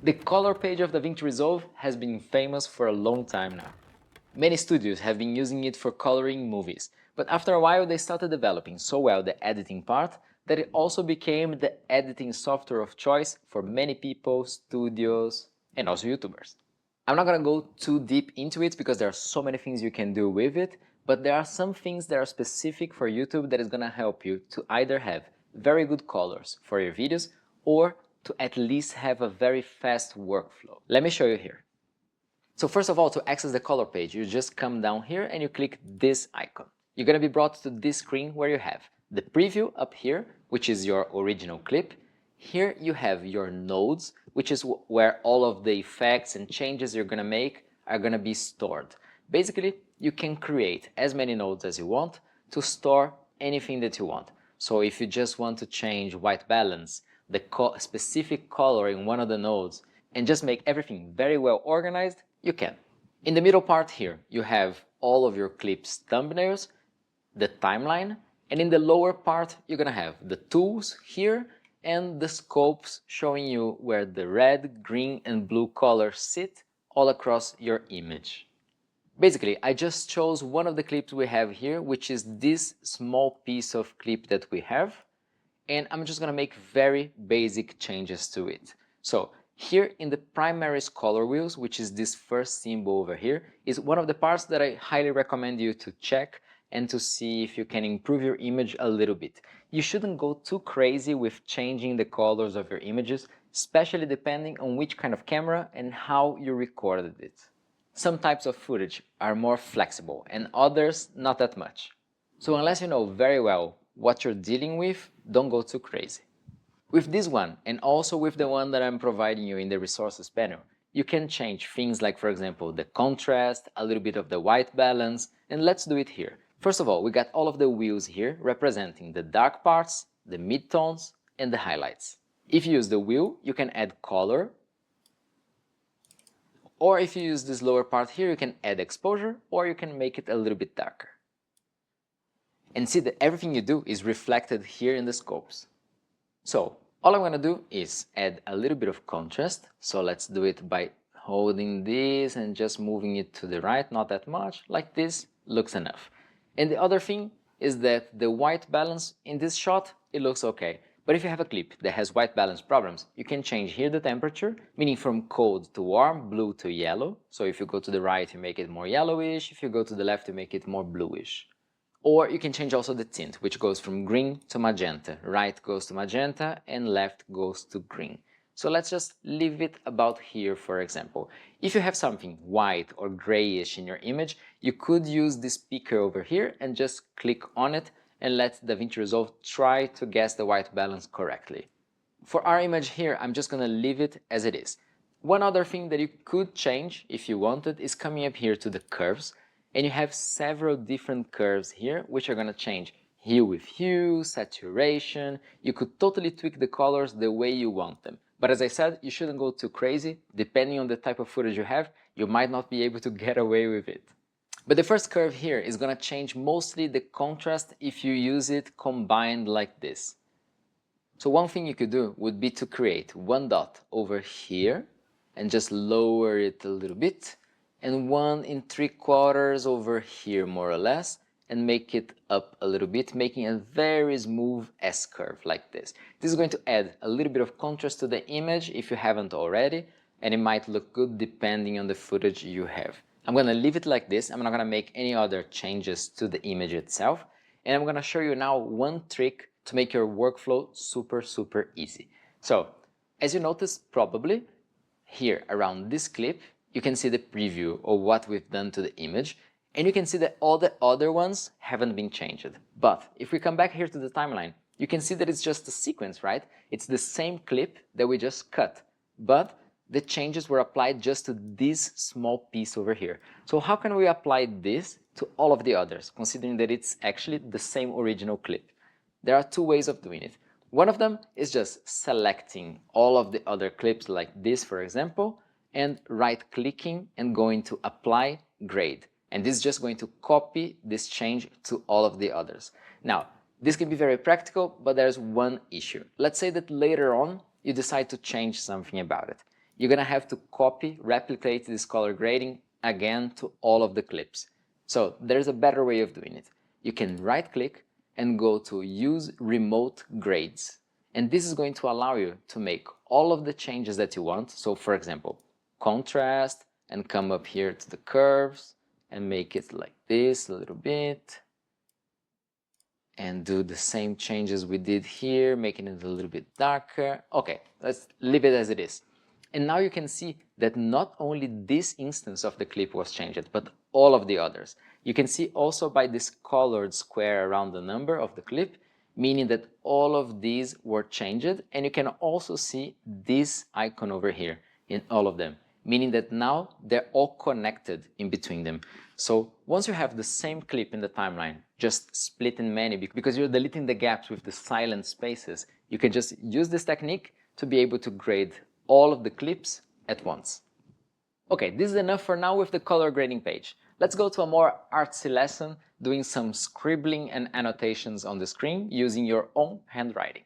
The color page of DaVinci Resolve has been famous for a long time now. Many studios have been using it for coloring movies, but after a while they started developing so well the editing part that it also became the editing software of choice for many people, studios, and also YouTubers. I'm not gonna go too deep into it because there are so many things you can do with it, but there are some things that are specific for YouTube that is gonna help you to either have very good colors for your videos or to at least have a very fast workflow. Let me show you here. So first of all, to access the color page, you just come down here and you click this icon. You're gonna be brought to this screen where you have the preview up here, which is your original clip. Here you have your nodes, which is where all of the effects and changes you're gonna make are gonna be stored. Basically, you can create as many nodes as you want to store anything that you want. So if you just want to change white balance, the specific color in one of the nodes, and just make everything very well organized, you can. In the middle part here, you have all of your clips thumbnails, the timeline, and in the lower part, you're gonna have the tools here and the scopes showing you where the red, green, and blue colors sit all across your image. Basically, I just chose one of the clips we have here, which is this small piece of clip that we have, and I'm just gonna make very basic changes to it. So here in the primary color wheels, which is this first symbol over here, is one of the parts that I highly recommend you to check and to see if you can improve your image a little bit. You shouldn't go too crazy with changing the colors of your images, especially depending on which kind of camera and how you recorded it. Some types of footage are more flexible and others not that much. So unless you know very well what you're dealing with, don't go too crazy. With this one, and also with the one that I'm providing you in the resources panel, you can change things like, for example, the contrast, a little bit of the white balance, and let's do it here. First of all, we got all of the wheels here representing the dark parts, the midtones, and the highlights. If you use the wheel, you can add color, or if you use this lower part here, you can add exposure, or you can make it a little bit darker. And see that everything you do is reflected here in the scopes. So all I'm going to do is add a little bit of contrast. So let's do it by holding this and just moving it to the right, not that much, like this looks enough. And the other thing is that the white balance in this shot, it looks okay. But if you have a clip that has white balance problems, you can change here the temperature, meaning from cold to warm, blue to yellow. So if you go to the right, you make it more yellowish. If you go to the left, you make it more bluish. Or you can change also the tint, which goes from green to magenta. Right goes to magenta and left goes to green. So let's just leave it about here, for example. If you have something white or grayish in your image, you could use this picker over here and just click on it and let DaVinci Resolve try to guess the white balance correctly. For our image here, I'm just going to leave it as it is. One other thing that you could change if you wanted is coming up here to the curves. And you have several different curves here, which are going to change hue with hue, saturation. You could totally tweak the colors the way you want them. But as I said, you shouldn't go too crazy. Depending on the type of footage you have, you might not be able to get away with it. But the first curve here is going to change mostly the contrast if you use it combined like this. So one thing you could do would be to create one dot over here and just lower it a little bit, and 1 3/4 over here more or less, and make it up a little bit, making a very smooth S-curve like this. This is going to add a little bit of contrast to the image if you haven't already, and it might look good depending on the footage you have. I'm going to leave it like this. I'm not going to make any other changes to the image itself, and I'm going to show you now one trick to make your workflow super easy. So, as you noticed probably, here around this clip, you can see the preview of what we've done to the image, and you can see that all the other ones haven't been changed. But if we come back here to the timeline, you can see that it's just a sequence, right? It's the same clip that we just cut, but the changes were applied just to this small piece over here. So how can we apply this to all of the others, considering that it's actually the same original clip? There are two ways of doing it. One of them is just selecting all of the other clips like this, for example, and right-clicking and going to Apply Grade. And this is just going to copy this change to all of the others. Now, this can be very practical, but there's one issue. Let's say that later on, you decide to change something about it. you're gonna have to replicate this color grading again to all of the clips. So there's a better way of doing it. You can right click and go to Use Remote Grades. And this is going to allow you to make all of the changes that you want. So for example, contrast, and come up here to the curves and make it like this a little bit. And do the same changes we did here, making it a little bit darker. Okay, let's leave it as it is. And now you can see that not only this instance of the clip was changed, but all of the others. You can see also by this colored square around the number of the clip, meaning that all of these were changed. And you can also see this icon over here in all of them, meaning that now they're all connected in between them. So once you have the same clip in the timeline, just split in many, because you're deleting the gaps with the silent spaces, you can just use this technique to be able to grade all of the clips at once. Okay, this is enough for now with the color grading page. Let's go to a more artsy lesson, doing some scribbling and annotations on the screen using your own handwriting.